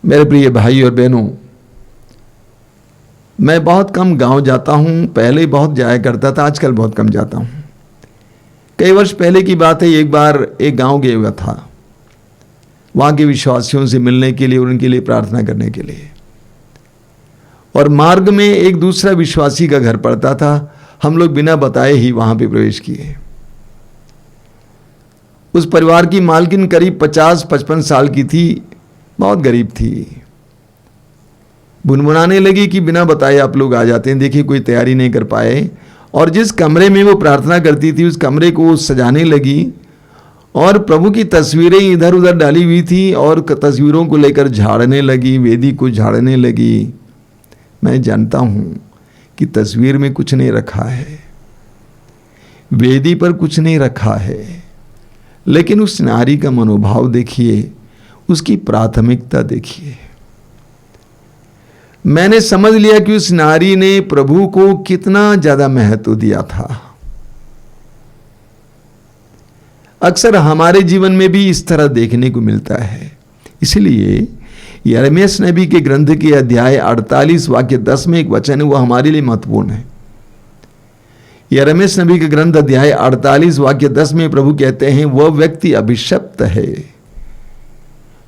मेरे प्रिय भाई और बहनों, मैं बहुत कम गांव जाता हूं। पहले बहुत जाया करता था, आजकल बहुत कम जाता हूं। कई वर्ष पहले की बात है, एक बार एक गांव गया हुआ था, वहां के विश्वासियों से मिलने के लिए और उनके लिए प्रार्थना करने के लिए। और मार्ग में एक दूसरा विश्वासी का घर पड़ता था। हम लोग बिना बताए ही वहां पे प्रवेश किए। उस परिवार की मालकिन करीब 50-55 साल की थी, बहुत गरीब थी। बुनबुनाने लगी कि बिना बताए आप लोग आ जाते हैं, देखिए कोई तैयारी नहीं कर पाए। और जिस कमरे में वो प्रार्थना करती थी उस कमरे को सजाने लगी और प्रभु की तस्वीरें इधर उधर डाली हुई थी और तस्वीरों को लेकर झाड़ने लगी, वेदी को झाड़ने लगी। मैं जानता हूं कि तस्वीर में कुछ नहीं रखा है, वेदी पर कुछ नहीं रखा है, लेकिन उस नारी का मनोभाव देखिए, उसकी प्राथमिकता देखिए। मैंने समझ लिया कि उस नारी ने प्रभु को कितना ज्यादा महत्व दिया था। अक्सर हमारे जीवन में भी इस तरह देखने को मिलता है। इसलिए यिर्मयाह नबी के ग्रंथ के अध्याय 48 वाक्य 10 में एक वचन है, वो हमारे लिए महत्वपूर्ण है। यिर्मयाह नबी के ग्रंथ अध्याय 48 वाक्य 10 में प्रभु कहते हैं, वह व्यक्ति अभिशप्त है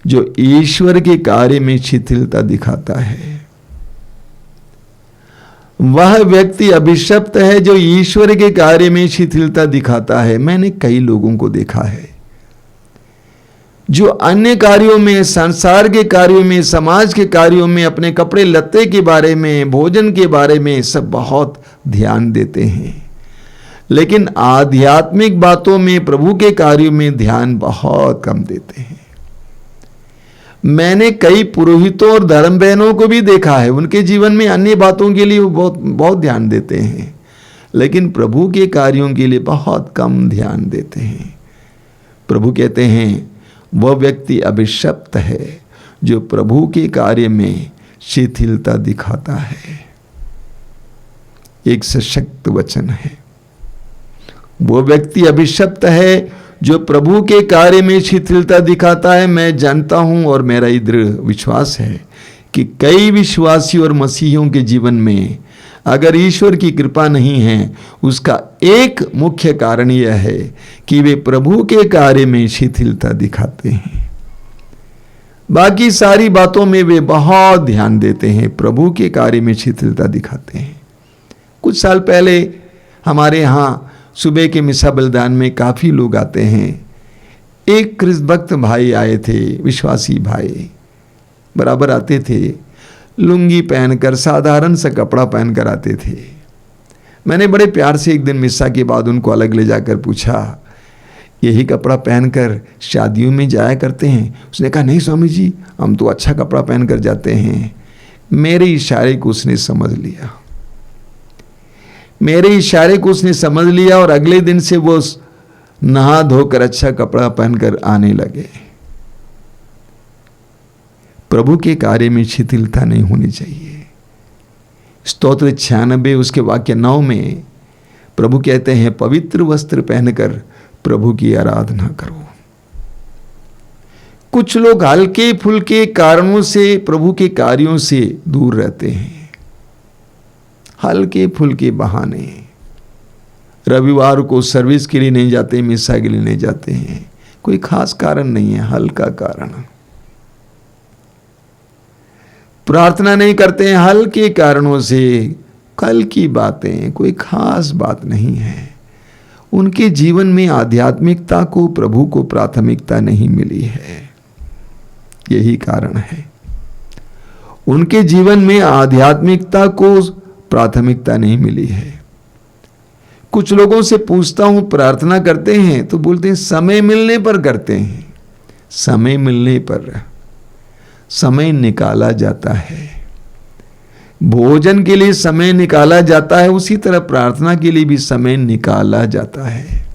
जो ईश्वर के कार्य में शिथिलता दिखाता है। वह व्यक्ति अभिशप्त है जो ईश्वर के कार्य में शिथिलता दिखाता है। मैंने कई लोगों को देखा है जो अन्य कार्यों में, संसार के कार्यों में, समाज के कार्यों में, अपने कपड़े लत्ते के बारे में, भोजन के बारे में सब बहुत ध्यान देते हैं, लेकिन आध्यात्मिक बातों में, प्रभु के कार्यों में ध्यान बहुत कम देते हैं। मैंने कई पुरोहितों और धर्म बहनों को भी देखा है, उनके जीवन में अन्य बातों के लिए वो बहुत ध्यान देते हैं, लेकिन प्रभु के कार्यों के लिए बहुत कम ध्यान देते हैं। प्रभु कहते हैं, वह व्यक्ति अभिशप्त है जो प्रभु के कार्य में शिथिलता दिखाता है। एक सशक्त वचन है, वो व्यक्ति अभिशप्त है जो प्रभु के कार्य में शिथिलता दिखाता है। मैं जानता हूं और मेरा ये दृढ़ विश्वास है कि कई विश्वासी और मसीहियों के जीवन में अगर ईश्वर की कृपा नहीं है, उसका एक मुख्य कारण यह है कि वे प्रभु के कार्य में शिथिलता दिखाते हैं। बाकी सारी बातों में वे बहुत ध्यान देते हैं, प्रभु के कार्य में शिथिलता दिखाते हैं। कुछ साल पहले हमारे यहाँ सुबह के मिसा बलिदान में काफी लोग आते हैं। एक ख्रिस्त भक्त भाई आए थे, विश्वासी भाई बराबर आते थे, लुंगी पहनकर, साधारण सा कपड़ा पहनकर आते थे। मैंने बड़े प्यार से एक दिन मिसा के बाद उनको अलग ले जाकर पूछा, यही कपड़ा पहनकर शादियों में जाया करते हैं? उसने कहा, नहीं स्वामी जी, हम तो अच्छा कपड़ा पहनकर जाते हैं। मेरे इशारे को उसने समझ लिया, मेरे इशारे को उसने समझ लिया और अगले दिन से वो नहा धोकर अच्छा कपड़ा पहनकर आने लगे। प्रभु के कार्य में शिथिलता नहीं होनी चाहिए। स्तोत्र 96 उसके वाक्य 9 में प्रभु कहते हैं, पवित्र वस्त्र पहनकर प्रभु की आराधना करो। कुछ लोग हल्के फुल्के कारणों से प्रभु के कार्यों से दूर रहते हैं, हल्के फुल्के बहाने। रविवार को सर्विस के लिए नहीं जाते, मिसा के लिए नहीं जाते हैं, कोई खास कारण नहीं है, हल्का कारण। प्रार्थना नहीं करते हैं हल्के कारणों से, कल की बातें, कोई खास बात नहीं है। उनके जीवन में आध्यात्मिकता को, प्रभु को प्राथमिकता नहीं मिली है, यही कारण है। उनके जीवन में आध्यात्मिकता को प्राथमिकता नहीं मिली है। कुछ लोगों से पूछता हूं, प्रार्थना करते हैं? तो बोलते हैं समय मिलने पर करते हैं। समय मिलने पर समय निकाला जाता है, भोजन के लिए समय निकाला जाता है, उसी तरह प्रार्थना के लिए भी समय निकाला जाता है।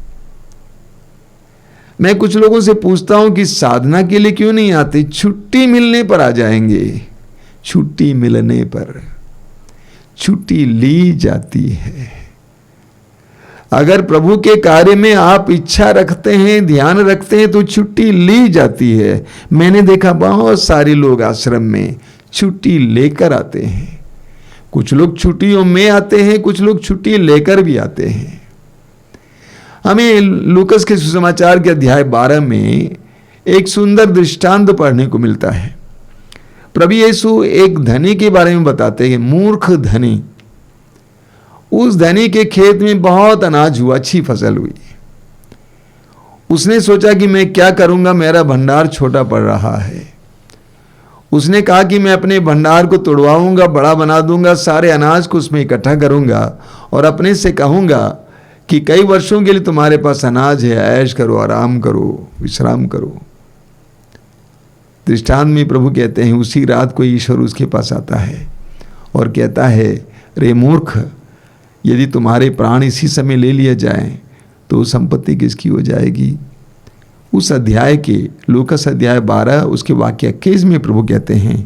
मैं कुछ लोगों से पूछता हूं कि साधना के लिए क्यों नहीं आते? छुट्टी मिलने पर आ जाएंगे। छुट्टी मिलने पर छुट्टी ली जाती है। अगर प्रभु के कार्य में आप इच्छा रखते हैं, ध्यान रखते हैं, तो छुट्टी ली जाती है। मैंने देखा बहुत सारे लोग आश्रम में छुट्टी लेकर आते हैं। कुछ लोग छुट्टियों में आते हैं, कुछ लोग छुट्टी लेकर भी आते हैं। हमें लूकस के सुसमाचार के अध्याय 12 में एक सुंदर दृष्टांत पढ़ने को मिलता है। प्रभु यीशु एक धनी के बारे में बताते हैं, मूर्ख धनी। उस धनी के खेत में बहुत अनाज हुआ, अच्छी फसल हुई। उसने सोचा कि मैं क्या करूंगा, मेरा भंडार छोटा पड़ रहा है। उसने कहा कि मैं अपने भंडार को तोड़वाऊंगा, बड़ा बना दूंगा, सारे अनाज को उसमें इकट्ठा करूंगा और अपने से कहूंगा कि कई वर्षों के लिए तुम्हारे पास अनाज है, ऐश करो, आराम करो, विश्राम करो। दृष्टांत में प्रभु कहते हैं, उसी रात को ईश्वर उसके पास आता है और कहता है, रे मूर्ख, यदि तुम्हारे प्राण इसी समय ले लिए जाएं तो संपत्ति किसकी हो जाएगी। उस अध्याय के लूकस अध्याय 12 उसके वाक्य 21 में प्रभु कहते हैं,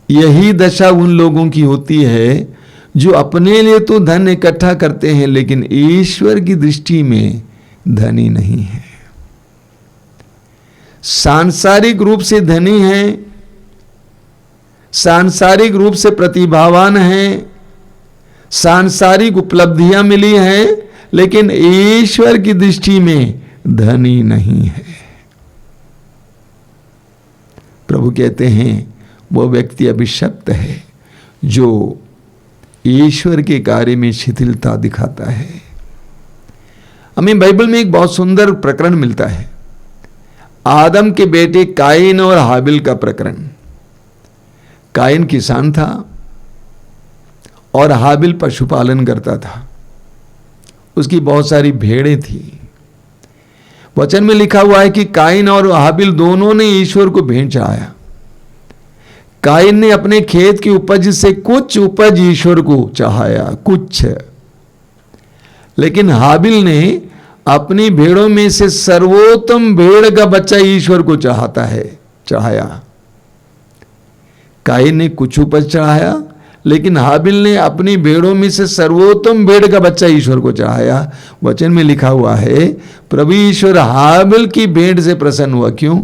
यही दशा उन लोगों की होती है जो अपने लिए तो धन इकट्ठा करते हैं लेकिन ईश्वर की दृष्टि में धनी नहीं है। सांसारिक रूप से धनी हैं, सांसारिक रूप से प्रतिभावान हैं, सांसारिक उपलब्धियां मिली हैं, लेकिन ईश्वर की दृष्टि में धनी नहीं है। प्रभु कहते हैं वो व्यक्ति अभिशप्त है जो ईश्वर के कार्य में शिथिलता दिखाता है। हमें बाइबल में एक बहुत सुंदर प्रकरण मिलता है, आदम के बेटे काइन और हाबिल का प्रकरण। काइन किसान था और हाबिल पशुपालन करता था। उसकी बहुत सारी भेड़ें थी। वचन में लिखा हुआ है कि काइन और हाबिल दोनों ने ईश्वर को भेंट चढ़ाया। काइन ने अपने खेत की उपज से कुछ उपज ईश्वर को चढ़ाया, कुछ, लेकिन हाबिल ने अपनी भेड़ों में से सर्वोत्तम भेड़ का बच्चा ईश्वर को चढ़ाया। काइन ने कुछ उपज चढ़ाया, लेकिन हाबिल ने अपनी भेड़ों में से सर्वोत्तम भेड़ का बच्चा ईश्वर को चढ़ाया। वचन में लिखा हुआ है, प्रभु ईश्वर हाबिल की भेंट से प्रसन्न हुआ। क्यों?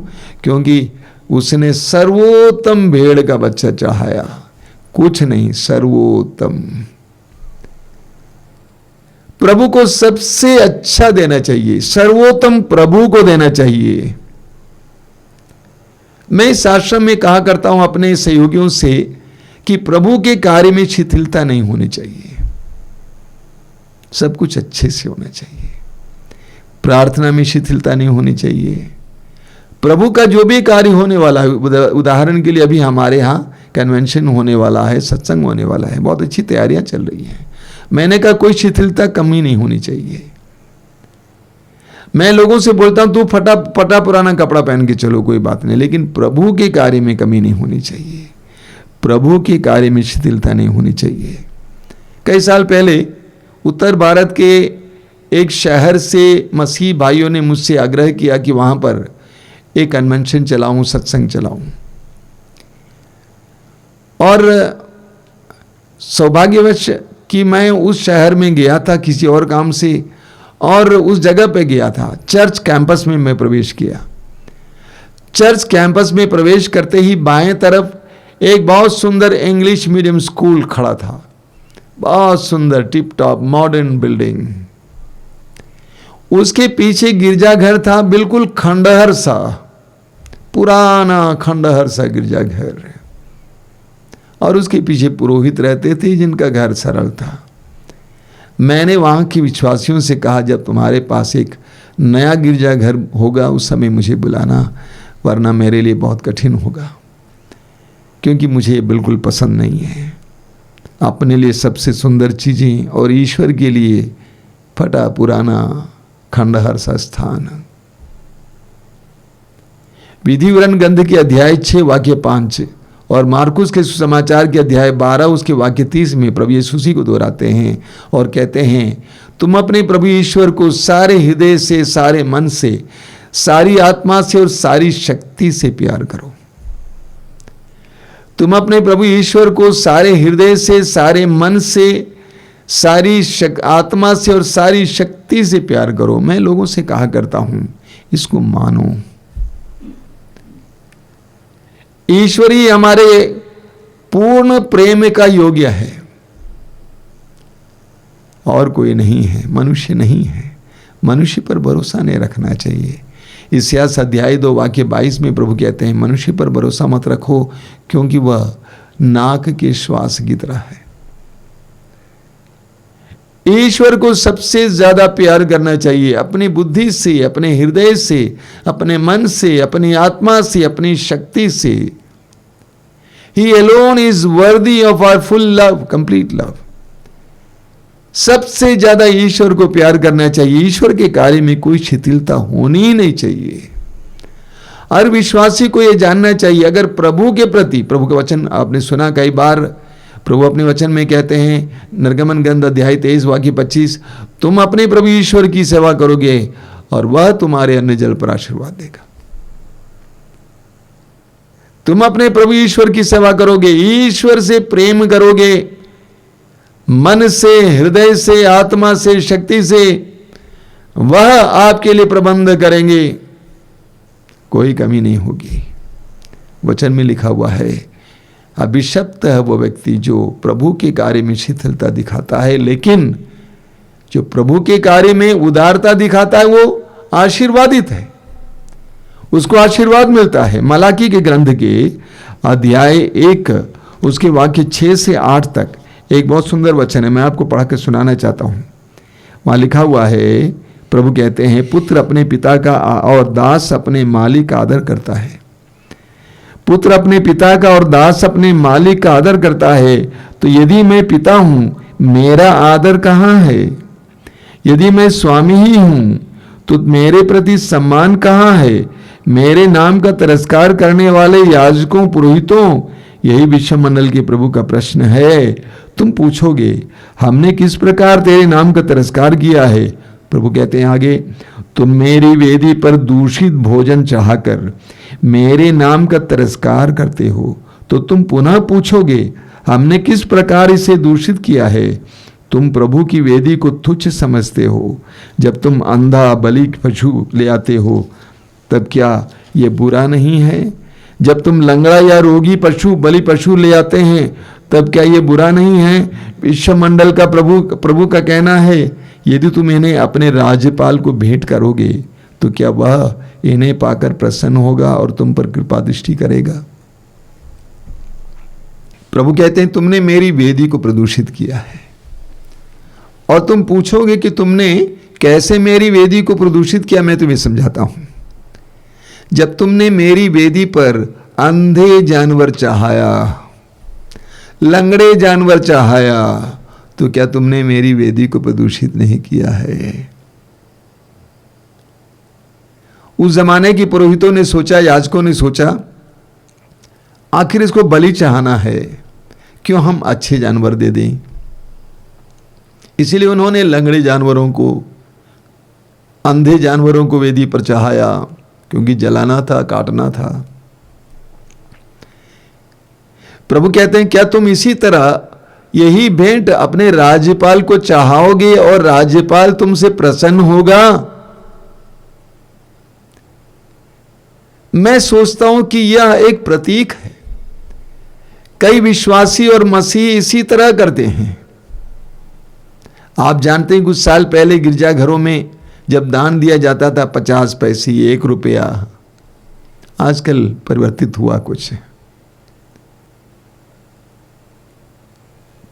क्योंकि उसने सर्वोत्तम भेड़ का बच्चा चढ़ाया, कुछ नहीं, सर्वोत्तम। प्रभु को सबसे अच्छा देना चाहिए, सर्वोत्तम प्रभु को देना चाहिए। मैं इस आश्रम में कहा करता हूं अपने सहयोगियों से कि प्रभु के कार्य में शिथिलता नहीं होनी चाहिए, सब कुछ अच्छे से होना चाहिए। प्रार्थना में शिथिलता नहीं होनी चाहिए। प्रभु का जो भी कार्य होने वाला है, उदाहरण के लिए अभी हमारे यहाँ कन्वेंशन होने वाला है, सत्संग होने वाला है, बहुत अच्छी तैयारियां चल रही हैं। मैंने कहा कोई शिथिलता कमी नहीं होनी चाहिए। मैं लोगों से बोलता हूं तू फटा पुराना कपड़ा पहन के चलो, कोई बात नहीं, लेकिन प्रभु के कार्य में कमी नहीं होनी चाहिए, प्रभु के कार्य में शिथिलता नहीं होनी चाहिए। कई साल पहले उत्तर भारत के एक शहर से मसीह भाइयों ने मुझसे आग्रह किया कि वहां पर एक कन्वेंशन चलाऊं, सत्संग चलाऊं, और सौभाग्यवश कि मैं उस शहर में गया था किसी और काम से, और उस जगह पे गया था। चर्च कैंपस में मैं प्रवेश किया। चर्च कैंपस में प्रवेश करते ही बाएं तरफ एक बहुत सुंदर इंग्लिश मीडियम स्कूल खड़ा था, बहुत सुंदर टिप टॉप मॉडर्न बिल्डिंग। उसके पीछे गिरजाघर था, बिल्कुल खंडहर सा, पुराना खंडहर सा गिरजाघर, और उसके पीछे पुरोहित रहते थे जिनका घर सरल था। मैंने वहां के विश्वासियों से कहा, जब तुम्हारे पास एक नया गिरजाघर होगा उस समय मुझे बुलाना, वरना मेरे लिए बहुत कठिन होगा, क्योंकि मुझे ये बिल्कुल पसंद नहीं है। अपने लिए सबसे सुंदर चीजें और ईश्वर के लिए फटा पुराना खंडहर सा स्थान। विधि विवरण ग्रंथ के अध्याय 6 वाक्य 5 और मार्कुस के सुसमाचार के अध्याय 12 उसके वाक्य 30 में प्रभु यीशु उसी को दोहराते हैं और कहते हैं, तुम अपने प्रभु ईश्वर को सारे हृदय से, सारे मन से, सारी आत्मा से और सारी शक्ति से प्यार करो। तुम अपने प्रभु ईश्वर को सारे हृदय से, सारे मन से, सारी आत्मा से और सारी शक्ति से प्यार करो। मैं लोगों से कहा करता हूं, इसको मानो। ईश्वर ही हमारे पूर्ण प्रेम का योग्य है, और कोई नहीं है, मनुष्य नहीं है। मनुष्य पर भरोसा नहीं रखना चाहिए। इतिहास अध्याय 2 वाक्य 22 में प्रभु कहते हैं, मनुष्य पर भरोसा मत रखो, क्योंकि वह नाक के श्वास की तरह है। ईश्वर को सबसे ज्यादा प्यार करना चाहिए, अपनी बुद्धि से, अपने हृदय से, अपने मन से, अपनी आत्मा से, अपनी शक्ति से। He alone is worthy of our full love, complete love. सबसे ज्यादा ईश्वर को प्यार करना चाहिए। ईश्वर के कार्य में कोई शिथिलता होनी ही नहीं चाहिए। हर विश्वासी को यह जानना चाहिए, अगर प्रभु के प्रति, प्रभु का वचन आपने सुना कई बार, प्रभु अपने वचन में कहते हैं, निर्गमन ग्रंथ अध्याय 23 वाक्य 25, तुम अपने प्रभु ईश्वर की सेवा करोगे और वह तुम्हारे अन्न जल पर आशीर्वाद देगा। तुम अपने प्रभु ईश्वर की सेवा करोगे, ईश्वर से प्रेम करोगे, मन से, हृदय से, आत्मा से, शक्ति से, वह आपके लिए प्रबंध करेंगे, कोई कमी नहीं होगी। वचन में लिखा हुआ है, अभिशप्त है वो व्यक्ति जो प्रभु के कार्य में शिथिलता दिखाता है, लेकिन जो प्रभु के कार्य में उदारता दिखाता है वो आशीर्वादित है, उसको आशीर्वाद मिलता है। मलाकी के ग्रंथ के अध्याय 1 उसके वाक्य 6 से 8 तक एक बहुत सुंदर वचन है, मैं आपको पढ़ के सुनाना चाहता हूं। वहां लिखा हुआ है, प्रभु कहते हैं, पुत्र अपने पिता का और दास अपने मालिक का आदर करता है। पुत्र अपने पिता का और दास अपने मालिक का आदर करता है, तो यदि मैं पिता हूं, मेरा आदर कहां है? यदि मैं स्वामी ही हूं, तो मेरे प्रति सम्मान कहां है? मेरे नाम का तिरस्कार करने वाले याजकों, पुरोहितों, यही विश्वमंडल के प्रभु का प्रश्न है। तुम पूछोगे, हमने किस प्रकार तेरे नाम का तिरस्कार किया है? प्रभु कहते हैं आगे, तुम मेरी वेदी पर दूषित भोजन चाहकर मेरे नाम का तिरस्कार करते हो, तो तुम पुनः पूछोगे, हमने किस प्रकार इसे दूषित किया है? तुम प्रभु की वेदी को तुच्छ समझते हो। जब तुम अंधा बलि पशु ले आते हो, तब क्या ये बुरा नहीं है? जब तुम लंगड़ा या रोगी पशु, बलि पशु ले आते हैं, तब क्या ये बुरा नहीं है? विश्वमंडल का प्रभु का कहना है, यदि तुम इन्हें अपने राज्यपाल को भेंट करोगे, तो क्या वह इन्हें पाकर प्रसन्न होगा और तुम पर कृपा दृष्टि करेगा? प्रभु कहते हैं, तुमने मेरी वेदी को प्रदूषित किया है, और तुम पूछोगे कि तुमने कैसे मेरी वेदी को प्रदूषित किया। मैं तुम्हें समझाता हूं। जब तुमने मेरी वेदी पर अंधे जानवर चाहाया, लंगड़े जानवर चाहाया, तो क्या तुमने मेरी वेदी को प्रदूषित नहीं किया है? उस जमाने के पुरोहितों ने सोचा, याजकों ने सोचा, आखिर इसको बलि चाहना है, क्यों हम अच्छे जानवर दे दें। इसलिए उन्होंने लंगड़े जानवरों को, अंधे जानवरों को वेदी पर चाहाया, क्योंकि जलाना था, काटना था। प्रभु कहते हैं, क्या तुम इसी तरह यही भेंट अपने राज्यपाल को चाहोगे और राज्यपाल तुमसे प्रसन्न होगा? मैं सोचता हूं कि यह एक प्रतीक है। कई विश्वासी और मसीही इसी तरह करते हैं। आप जानते हैं, कुछ साल पहले गिरजाघरों में जब दान दिया जाता था 50 पैसे, 1 रुपया, आजकल परिवर्तित हुआ कुछ।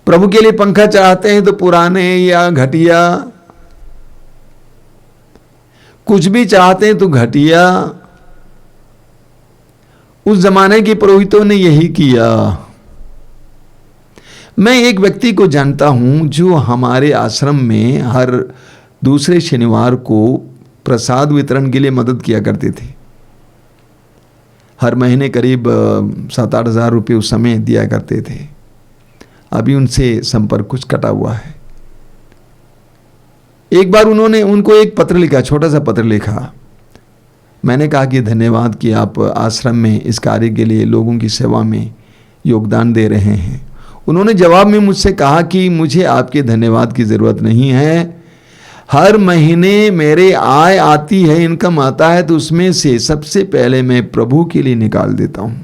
प्रभु के लिए पंखा चाहते हैं तो पुराने या घटिया, कुछ भी चाहते हैं तो घटिया। उस जमाने के पुरोहितों ने यही किया। मैं एक व्यक्ति को जानता हूं जो हमारे आश्रम में हर दूसरे शनिवार को प्रसाद वितरण के लिए मदद किया करते थे। हर महीने करीब 7-8 हज़ार रुपये उस समय दिया करते थे। अभी उनसे संपर्क कुछ कटा हुआ है। एक बार उन्होंने उनको एक पत्र लिखा, छोटा सा पत्र लिखा। मैंने कहा कि धन्यवाद कि आप आश्रम में इस कार्य के लिए लोगों की सेवा में योगदान दे रहे हैं। उन्होंने जवाब में मुझसे कहा कि मुझे आपके धन्यवाद की ज़रूरत नहीं है, हर महीने मेरे आय आती है, इनकम आता है, तो उसमें से सबसे पहले मैं प्रभु के लिए निकाल देता हूं,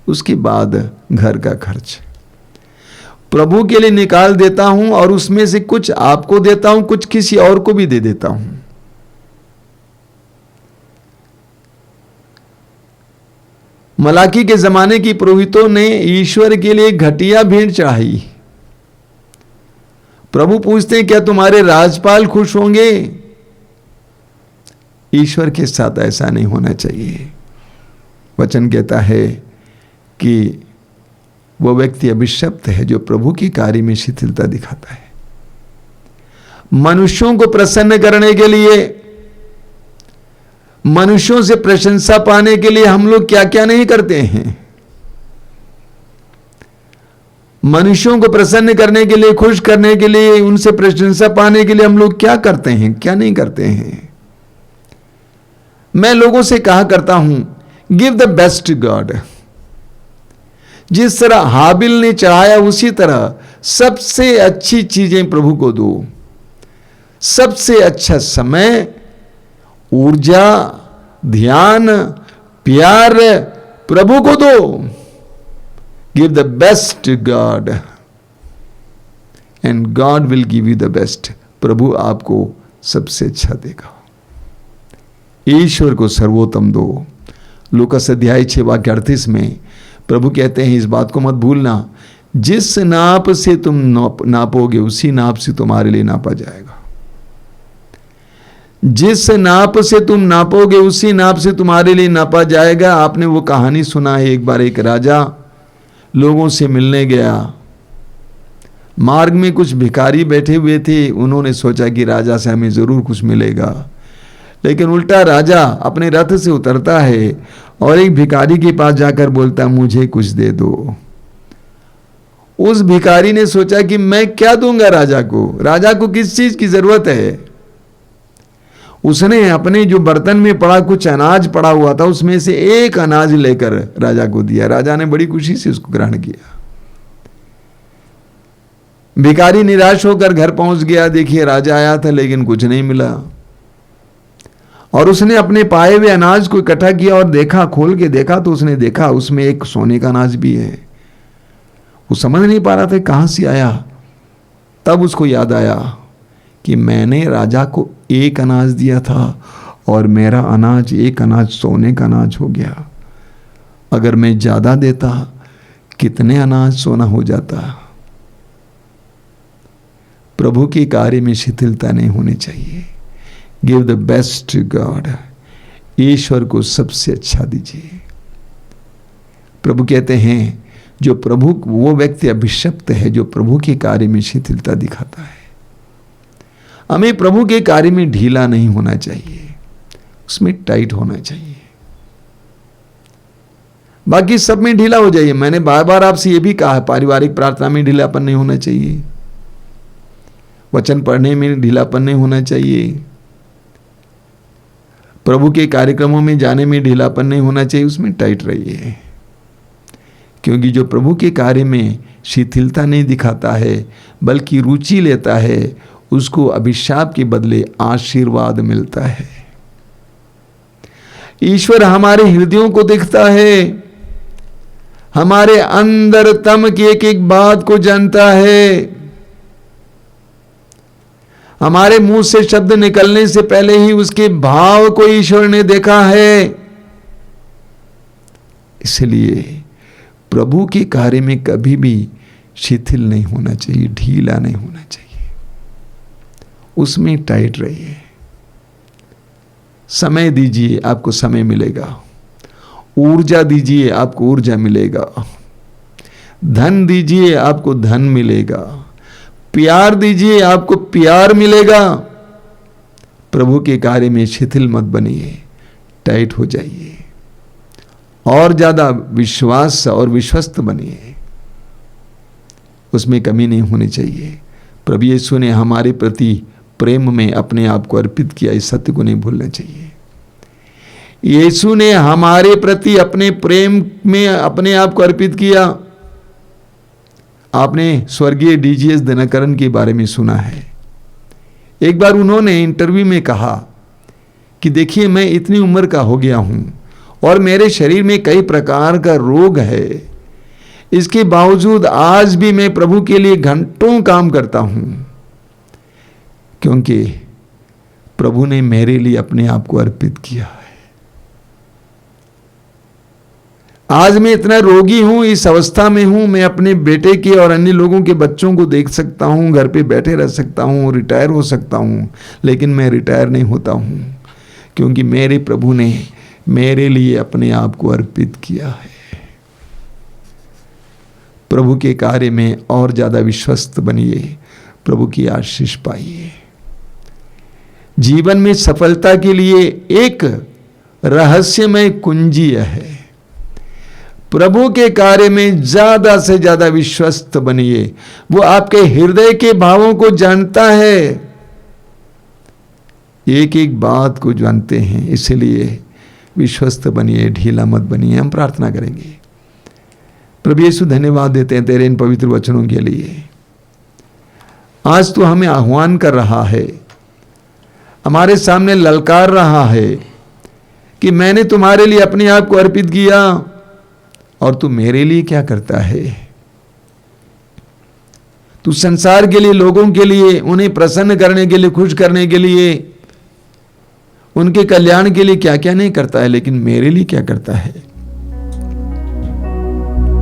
उसके बाद घर का खर्च प्रभु के लिए निकाल देता हूं, और उसमें से कुछ आपको देता हूं, कुछ किसी और को भी दे देता हूं। मलाकी के जमाने की पुरोहितों ने ईश्वर के लिए घटिया भेंट चढ़ाई। प्रभु पूछते हैं क्या तुम्हारे राज्यपाल खुश होंगे? ईश्वर के साथ ऐसा नहीं होना चाहिए। वचन कहता है कि वो व्यक्ति अभिशप्त है जो प्रभु के कार्य में शिथिलता दिखाता है। मनुष्यों को प्रसन्न करने के लिए, मनुष्यों से प्रशंसा पाने के लिए हम लोग क्या क्या नहीं करते हैं। मनुष्यों को प्रसन्न करने के लिए, खुश करने के लिए, उनसे प्रशंसा पाने के लिए हम लोग क्या करते हैं, क्या नहीं करते हैं। मैं लोगों से कहा करता हूं, give the best to God. जिस तरह हाबिल ने चढ़ाया उसी तरह सबसे अच्छी चीजें प्रभु को दो। सबसे अच्छा समय, ऊर्जा, ध्यान, प्यार प्रभु को दो। Give the best to God and God will give you the best. प्रभु आपको सबसे अच्छा देगा। ईश्वर को सर्वोत्तम दो। लूकास अध्याय 6 वाक्य 38 में प्रभु कहते हैं, इस बात को मत भूलना, जिस नाप से तुम नापोगे उसी नाप से तुम्हारे लिए नापा जाएगा। जिस नाप से तुम नापोगे उसी नाप से तुम्हारे लिए नापा जाएगा। आपने वो कहानी सुना है, एक बार एक राजा लोगों से मिलने गया। मार्ग में कुछ भिखारी बैठे हुए थे। उन्होंने सोचा कि राजा से हमें जरूर कुछ मिलेगा, लेकिन उल्टा राजा अपने रथ से उतरता है और एक भिखारी के पास जाकर बोलता, मुझे कुछ दे दो। उस भिखारी ने सोचा कि मैं क्या दूंगा राजा को, राजा को किस चीज की जरूरत है। उसने अपने जो बर्तन में पड़ा कुछ अनाज पड़ा हुआ था, उसमें से एक अनाज लेकर राजा को दिया। राजा ने बड़ी खुशी से उसको ग्रहण किया। भिखारी निराश होकर घर पहुंच गया। देखिए, राजा आया था लेकिन कुछ नहीं मिला, और उसने अपने पाए हुए अनाज को इकट्ठा किया और देखा, खोल के देखा तो उसने देखा उसमें एक सोने का अनाज भी है। वो समझ नहीं पा रहा था कहां से आया। तब उसको याद आया कि मैंने राजा को एक अनाज दिया था और मेरा अनाज, एक अनाज सोने का अनाज हो गया। अगर मैं ज्यादा देता कितने अनाज सोना हो जाता। प्रभु के कार्य में शिथिलता नहीं होनी चाहिए। Give the best to God. ईश्वर को सबसे अच्छा दीजिए। प्रभु कहते हैं, जो प्रभु, वो व्यक्ति अभिशप्त है जो प्रभु के कार्य में शिथिलता दिखाता है। हमें प्रभु के कार्य में ढीला नहीं होना चाहिए, उसमें टाइट होना चाहिए। बाकी सब में ढीला हो जाइए। मैंने बार बार आपसे यह भी कहा है, पारिवारिक प्रार्थना में ढीलापन नहीं होना चाहिए, वचन पढ़ने में ढीलापन नहीं होना चाहिए, प्रभु के कार्यक्रमों में जाने में ढीलापन नहीं होना चाहिए, उसमें टाइट रहिए। क्योंकि जो प्रभु के कार्य में शिथिलता नहीं दिखाता है बल्कि रुचि लेता है, उसको अभिशाप के बदले आशीर्वाद मिलता है। ईश्वर हमारे हृदयों को देखता है, हमारे अंदर तम की एक एक बात को जानता है। हमारे मुंह से शब्द निकलने से पहले ही उसके भाव को ईश्वर ने देखा है। इसलिए प्रभु के कार्य में कभी भी शिथिल नहीं होना चाहिए, ढीला नहीं होना चाहिए, उसमें टाइट रहिए। समय दीजिए, आपको समय मिलेगा। ऊर्जा दीजिए, आपको ऊर्जा मिलेगा। धन दीजिए, आपको धन मिलेगा। प्यार दीजिए, आपको प्यार मिलेगा। प्रभु के कार्य में शिथिल मत बनिए, टाइट हो जाइए, और ज्यादा विश्वास और विश्वस्त बनिए, उसमें कमी नहीं होनी चाहिए। प्रभु यीशु ने हमारे प्रति प्रेम में अपने आप को अर्पित किया, इस सत्य को नहीं भूलना चाहिए। यीशु ने हमारे प्रति अपने प्रेम में अपने आप को अर्पित किया। आपने स्वर्गीय डीजीएस दिनकरन के बारे में सुना है। एक बार उन्होंने इंटरव्यू में कहा कि देखिए, मैं इतनी उम्र का हो गया हूं और मेरे शरीर में कई प्रकार का रोग है, इसके बावजूद आज भी मैं प्रभु के लिए घंटों काम करता हूं, क्योंकि प्रभु ने मेरे लिए अपने आप को अर्पित किया है। आज मैं इतना रोगी हूं, इस अवस्था में हूं, मैं अपने बेटे के और अन्य लोगों के बच्चों को देख सकता हूं, घर पे बैठे रह सकता हूं, रिटायर हो सकता हूं, लेकिन मैं रिटायर नहीं होता हूं, क्योंकि मेरे प्रभु ने मेरे लिए अपने आप को अर्पित किया है। प्रभु के कार्य में और ज्यादा विश्वस्त बनिए, प्रभु की आशीष पाइए। जीवन में सफलता के लिए एक रहस्यमय कुंजी है, प्रभु के कार्य में ज्यादा से ज्यादा विश्वस्त बनिए। वो आपके हृदय के भावों को जानता है, एक एक बात को जानते हैं, इसलिए विश्वस्त बनिए, ढीला मत बनिए। हम प्रार्थना करेंगे। प्रभु यीशु, धन्यवाद देते हैं तेरे इन पवित्र वचनों के लिए। आज तू हमें आह्वान कर रहा है, हमारे सामने ललकार रहा है कि मैंने तुम्हारे लिए अपने आप को अर्पित किया और तू मेरे लिए क्या करता है। तू संसार के लिए, लोगों के लिए, उन्हें प्रसन्न करने के लिए, खुश करने के लिए, उनके कल्याण के लिए क्या क्या नहीं करता है, लेकिन मेरे लिए क्या करता है।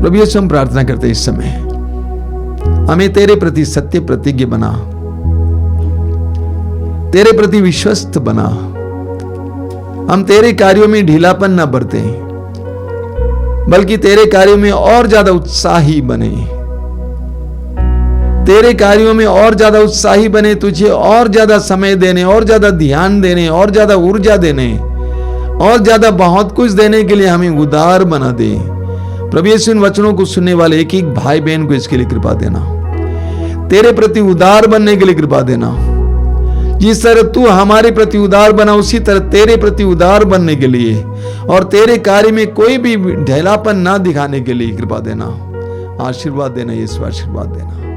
प्रभु यीशु, हम प्रार्थना करते हैं इस समय हमें तेरे प्रति सत्य प्रतिज्ञ बना, तेरे प्रति विश्वस्त बना। हम तेरे कार्यों में ढीलापन न बरते, बल्कि तेरे कार्यों में और ज्यादा उत्साही बने, तेरे कार्यों में और ज्यादा उत्साही बने, तुझे और ज्यादा समय देने, और ज्यादा ध्यान देने, और ज्यादा ऊर्जा देने, और ज्यादा बहुत कुछ देने के लिए हमें उदार बना दे। प्रभु यीशु, इन वचनों को सुनने वाले एक एक भाई बहन को इसके लिए कृपा देना, तेरे प्रति उदार बनने के लिए कृपा देना। जिस तरह तू हमारे प्रति उदार बना, उसी तरह तेरे प्रति उदार बनने के लिए और तेरे कार्य में कोई भी ढीलापन ना दिखाने के लिए कृपा देना। आशीर्वाद देना यीशु, आशीर्वाद देना।